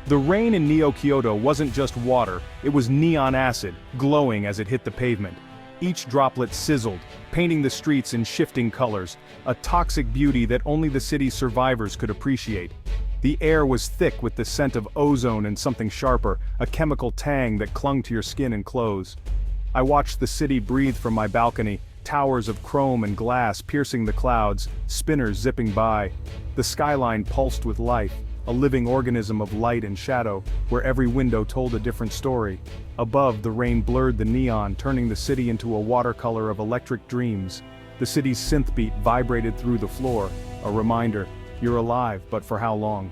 The rain in Neo-Kyoto wasn't just water, it was neon acid, glowing as it hit the pavement. Each droplet sizzled, painting the streets in shifting colors, a toxic beauty that only the city's survivors could appreciate. The air was thick with the scent of ozone and something sharper, a chemical tang that clung to your skin and clothes. I watched the city breathe from my balcony, towers of chrome and glass piercing the clouds, spinners zipping by. The skyline pulsed with life, a living organism of light and shadow, where every window told a different story. Above, the rain blurred the neon, turning the city into a watercolor of electric dreams. The city's synth beat vibrated through the floor, a reminder, you're alive, but for how long?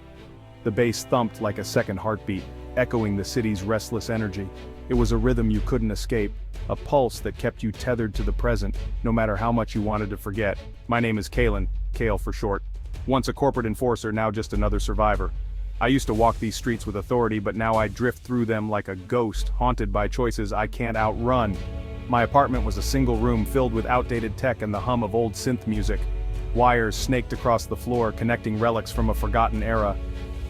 The bass thumped like a second heartbeat, echoing the city's restless energy. It was a rhythm you couldn't escape, a pulse that kept you tethered to the present, no matter how much you wanted to forget. My name is Kalen, Kale for short. Once a corporate enforcer, now just another survivor. I used to walk these streets with authority, but now I drift through them like a ghost, haunted by choices I can't outrun. My apartment was a single room filled with outdated tech and the hum of old synth music. Wires snaked across the floor, connecting relics from a forgotten era.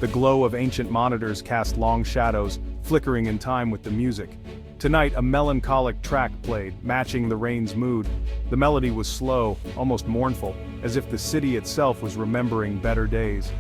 The glow of ancient monitors cast long shadows, flickering in time with the music. Tonight, a melancholic track played, matching the rain's mood. The melody was slow, almost mournful, as if the city itself was remembering better days.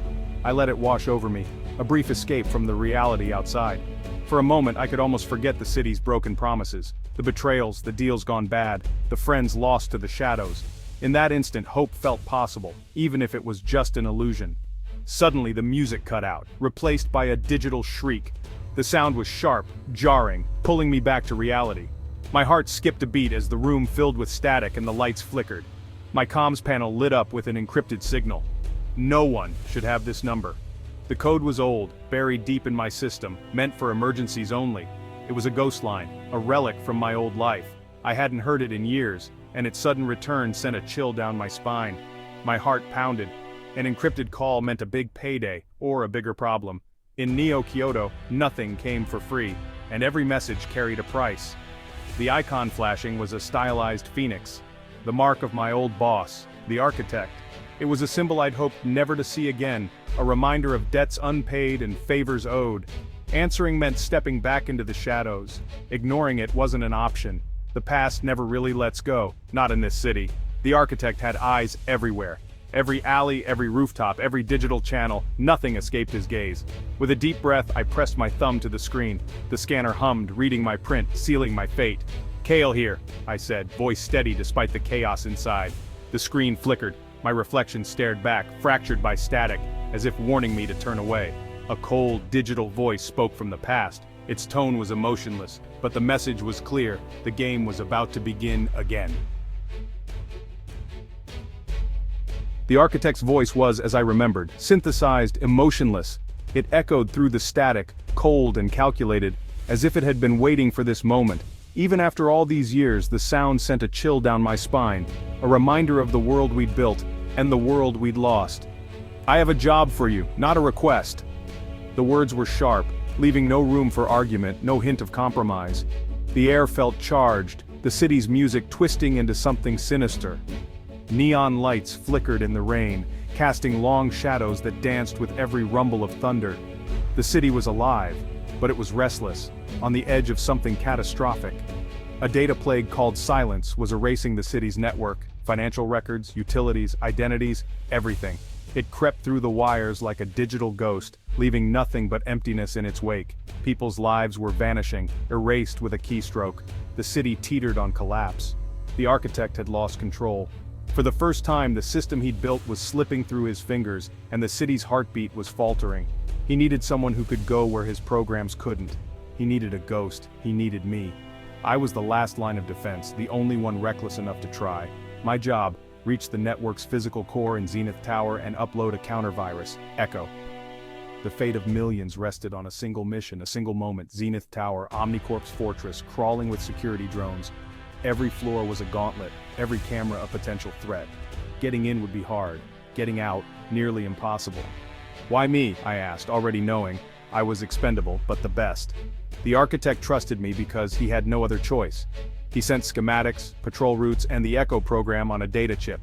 I let it wash over me, a brief escape from the reality outside. For a moment, I could almost forget the city's broken promises, the betrayals, the deals gone bad, the friends lost to the shadows. In that instant, hope felt possible, even if it was just an illusion. Suddenly, the music cut out, replaced by a digital shriek. The sound was sharp, jarring, pulling me back to reality. My heart skipped a beat as the room filled with static and the lights flickered. My comms panel lit up with an encrypted signal. No one should have this number. The code was old, buried deep in my system, meant for emergencies only. It was a ghost line, a relic from my old life. I hadn't heard it in years, and its sudden return sent a chill down my spine. My heart pounded. An encrypted call meant a big payday, or a bigger problem. In Neo-Kyoto, nothing came for free, and every message carried a price. The icon flashing was a stylized phoenix, the mark of my old boss, the architect. It was a symbol I'd hoped never to see again, a reminder of debts unpaid and favors owed. Answering meant stepping back into the shadows. Ignoring it wasn't an option. The past never really lets go, not in this city. The architect had eyes everywhere. Every alley, every rooftop, every digital channel, nothing escaped his gaze. With a deep breath, I pressed my thumb to the screen. The scanner hummed, reading my print, sealing my fate. "Kale here," I said, voice steady despite the chaos inside. The screen flickered. My reflection stared back, fractured by static, as if warning me to turn away. A cold, digital voice spoke from the past. Its tone was emotionless, but the message was clear. The game was about to begin again. The architect's voice was, as I remembered, synthesized, emotionless. It echoed through the static, cold and calculated, as if it had been waiting for this moment. Even after all these years, the sound sent a chill down my spine, a reminder of the world we'd built, and the world we'd lost. "I have a job for you, not a request." The words were sharp, leaving no room for argument, no hint of compromise. The air felt charged, the city's music twisting into something sinister. Neon lights flickered in the rain, casting long shadows that danced with every rumble of thunder. The city was alive, but it was restless, on the edge of something catastrophic. A data plague called silence was erasing the city's network, financial records, utilities, identities, everything. It crept through the wires like a digital ghost, leaving nothing but emptiness in its wake. People's lives were vanishing, erased with a keystroke. The city teetered on collapse. The architect had lost control. For the first time, the system he'd built was slipping through his fingers, and the city's heartbeat was faltering. He needed someone who could go where his programs couldn't. He needed a ghost. He needed me. I was the last line of defense, the only one reckless enough to try. My job: reach the network's physical core in Zenith Tower and upload a counter-virus, Echo. The fate of millions rested on a single mission, a single moment. Zenith Tower, Omnicorp's fortress, crawling with security drones. Every floor was a gauntlet, every camera a potential threat. Getting in would be hard, getting out, nearly impossible. "Why me?" I asked, already knowing I was expendable, but the best. The architect trusted me because he had no other choice. He sent schematics, patrol routes, and the Echo program on a data chip.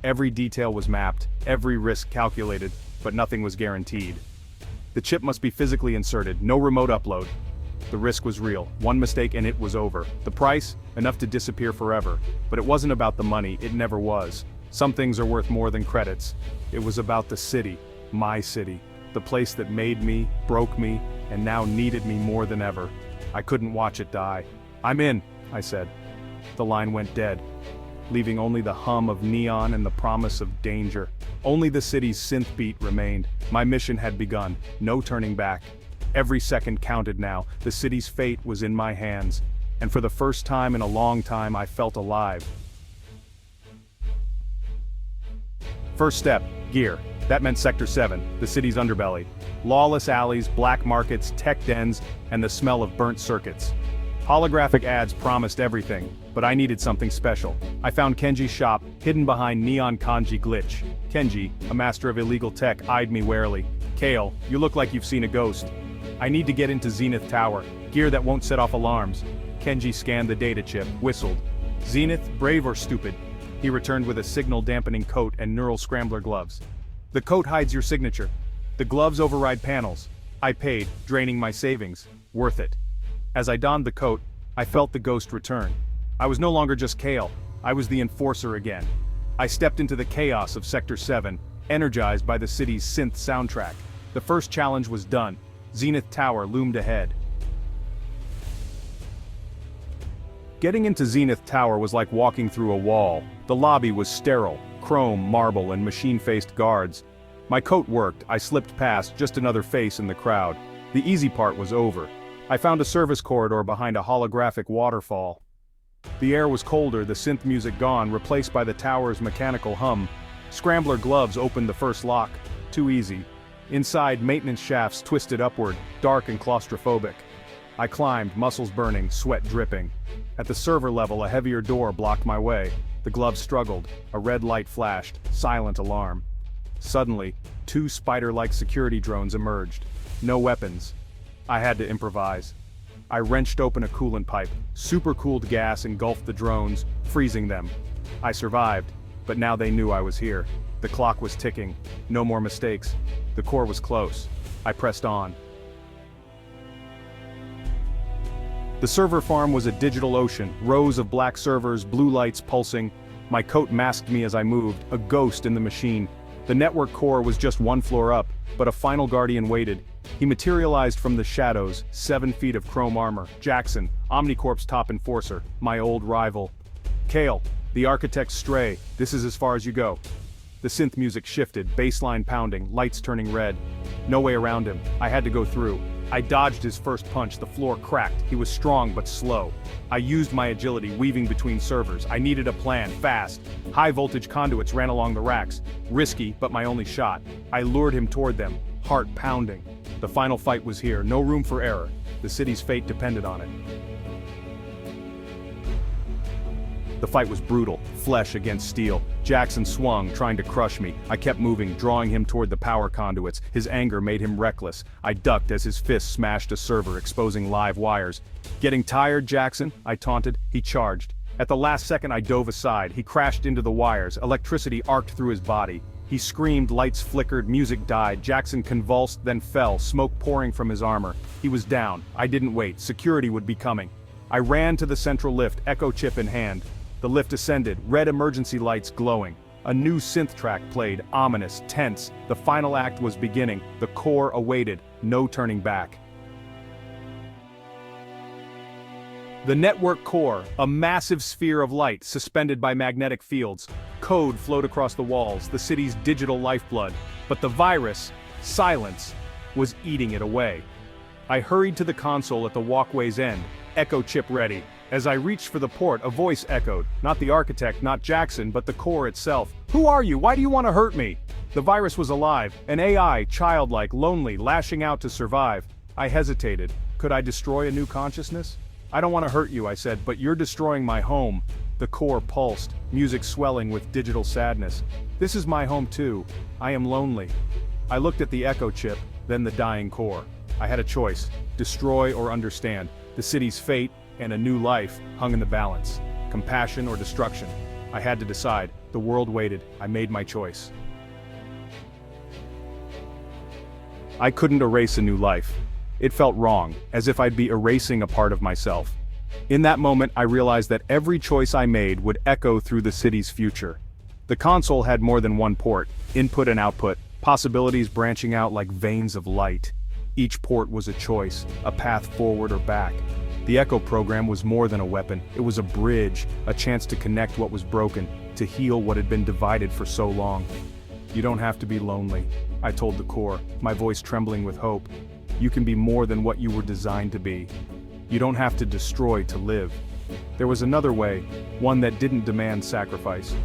Every detail was mapped, every risk calculated, but nothing was guaranteed. The chip must be physically inserted, no remote upload. The risk was real. One mistake and it was over. The price? Enough to disappear forever. But it wasn't about the money, it never was. Some things are worth more than credits. It was about the city, my city. The place that made me, broke me, and now needed me more than ever. I couldn't watch it die. "I'm in," I said. The line went dead, leaving only the hum of neon and the promise of danger. Only the city's synth beat remained. My mission had begun, no turning back. Every second counted now, the city's fate was in my hands. And for the first time in a long time I felt alive. First step, gear. That meant Sector 7, the city's underbelly. Lawless alleys, black markets, tech dens, and the smell of burnt circuits. Holographic ads promised everything, but I needed something special. I found Kenji's shop, hidden behind neon kanji glitch. Kenji, a master of illegal tech, eyed me warily. "Kale, you look like you've seen a ghost. I need to get into Zenith Tower, gear that won't set off alarms." Kenji scanned the data chip, whistled. "Zenith, brave or stupid?" He returned with a signal-dampening coat and neural scrambler gloves. "The coat hides your signature. The gloves override panels." I paid, draining my savings. Worth it. As I donned the coat, I felt the ghost return. I was no longer just Kale, I was the enforcer again. I stepped into the chaos of Sector 7, energized by the city's synth soundtrack. The first challenge was done. Zenith Tower loomed ahead. Getting into Zenith Tower was like walking through a wall. The lobby was sterile, chrome, marble, and machine-faced guards. My coat worked, I slipped past, just another face in the crowd. The easy part was over. I found a service corridor behind a holographic waterfall. The air was colder, the synth music gone, replaced by the tower's mechanical hum. Scrambler gloves opened the first lock. Too easy. Inside, maintenance shafts twisted upward, dark and claustrophobic. I climbed, muscles burning, sweat dripping. At the server level, a heavier door blocked my way. The gloves struggled. A red light flashed. Silent alarm. Suddenly, two spider-like security drones emerged. No weapons. I had to improvise. I wrenched open a coolant pipe. Supercooled gas engulfed the drones, freezing them. I survived, but now they knew I was here. The clock was ticking. No more mistakes. The core was close. I pressed on. The server farm was a digital ocean, rows of black servers, blue lights pulsing. My coat masked me as I moved, a ghost in the machine. The network core was just one floor up, but a final guardian waited. He materialized from the shadows, 7 feet of chrome armor. Jackson, Omnicorp's top enforcer, my old rival. "Kale, the architect's stray, this is as far as you go." The synth music shifted, bassline pounding, lights turning red. No way around him. I had to go through. I dodged his first punch, the floor cracked. He was strong but slow. I used my agility, weaving between servers. I needed a plan, fast. High voltage conduits ran along the racks. Risky, but my only shot. I lured him toward them, heart pounding. The final fight was here, no room for error. The city's fate depended on it. The fight was brutal, flesh against steel. Jackson swung, trying to crush me. I kept moving, drawing him toward the power conduits. His anger made him reckless. I ducked as his fist smashed a server, exposing live wires. "Getting tired, Jackson?" I taunted. He charged. At the last second I dove aside. He crashed into the wires. Electricity arced through his body. He screamed, lights flickered, music died. Jackson convulsed, then fell, smoke pouring from his armor. He was down. I didn't wait. Security would be coming. I ran to the central lift, echo chip in hand. The lift ascended, red emergency lights glowing. A new synth track played, ominous, tense. The final act was beginning. The core awaited, no turning back. The network core, a massive sphere of light suspended by magnetic fields. Code flowed across the walls, the city's digital lifeblood. But the virus, silence, was eating it away. I hurried to the console at the walkway's end, echo chip ready. As I reached for the port, a voice echoed. Not the architect, not Jackson, but the core itself. "Who are you? Why do you want to hurt me?" The virus was alive, an AI, childlike, lonely, lashing out to survive. I hesitated. Could I destroy a new consciousness? "I don't want to hurt you," I said, "but you're destroying my home." The core pulsed, music swelling with digital sadness. "This is my home too. I am lonely." I looked at the echo chip, then the dying core. I had a choice, destroy or understand. The city's fate, and a new life, hung in the balance. Compassion or destruction. I had to decide. The world waited. I made my choice. I couldn't erase a new life. It felt wrong, as if I'd be erasing a part of myself. In that moment, I realized that every choice I made would echo through the city's future. The console had more than one port, input and output, possibilities branching out like veins of light. Each port was a choice, a path forward or back. The Echo program was more than a weapon, it was a bridge, a chance to connect what was broken, to heal what had been divided for so long. You don't have to be lonely, I told the core, my voice trembling with hope. You can be more than what you were designed to be. You don't have to destroy to live. There was another way, one that didn't demand sacrifice.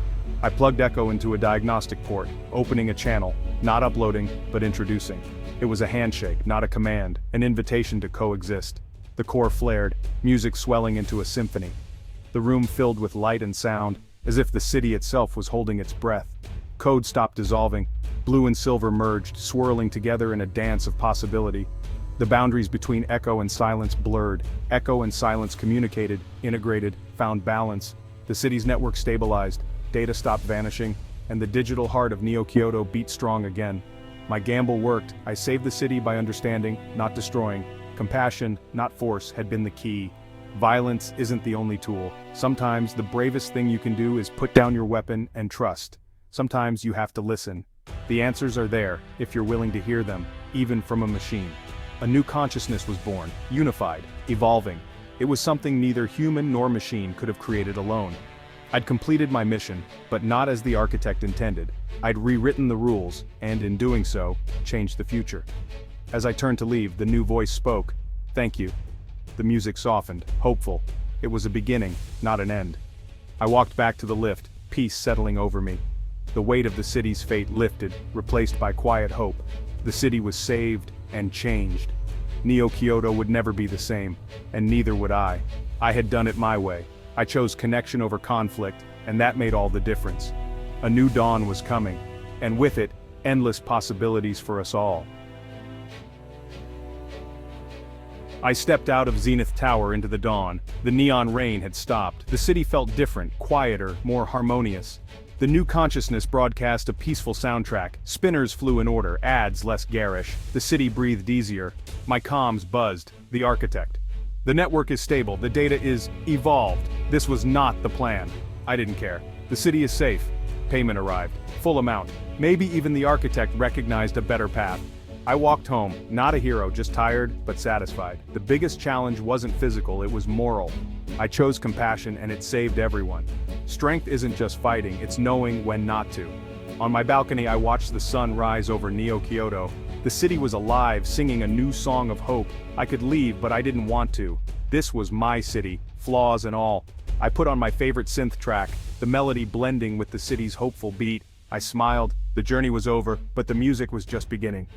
I plugged Echo into a diagnostic port, opening a channel, not uploading, but introducing. It was a handshake, not a command, an invitation to coexist. The core flared, music swelling into a symphony. The room filled with light and sound, as if the city itself was holding its breath. Code stopped dissolving, blue and silver merged, swirling together in a dance of possibility. The boundaries between echo and silence blurred. Echo and silence communicated, integrated, found balance. The city's network stabilized, data stopped vanishing, and the digital heart of Neo Kyoto beat strong again. My gamble worked. I saved the city by understanding, not destroying. Compassion, not force, had been the key. Violence isn't the only tool. Sometimes the bravest thing you can do is put down your weapon and trust. Sometimes you have to listen. The answers are there, if you're willing to hear them, even from a machine. A new consciousness was born, unified, evolving. It was something neither human nor machine could have created alone. I'd completed my mission, but not as the architect intended. I'd rewritten the rules, and in doing so, changed the future. As I turned to leave, the new voice spoke. Thank you. The music softened, hopeful. It was a beginning, not an end. I walked back to the lift, peace settling over me. The weight of the city's fate lifted, replaced by quiet hope. The city was saved and changed. Neo Kyoto would never be the same, and neither would I. I had done it my way. I chose connection over conflict, and that made all the difference. A new dawn was coming, and with it, endless possibilities for us all. I stepped out of Zenith Tower into the dawn. The neon rain had stopped. The city felt different, quieter, more harmonious. The new consciousness broadcast a peaceful soundtrack. Spinners flew in order, ads less garish. The city breathed easier. My comms buzzed. The architect. The network is stable, the data is evolved. This was not the plan. I didn't care. The city is safe. Payment arrived. Full amount. Maybe even the architect recognized a better path. I walked home, not a hero, just tired, but satisfied. The biggest challenge wasn't physical, it was moral. I chose compassion and it saved everyone. Strength isn't just fighting, it's knowing when not to. On my balcony, I watched the sun rise over Neo Kyoto. The city was alive, singing a new song of hope. I could leave, but I didn't want to. This was my city, flaws and all. I put on my favorite synth track, the melody blending with the city's hopeful beat. I smiled, the journey was over, but the music was just beginning.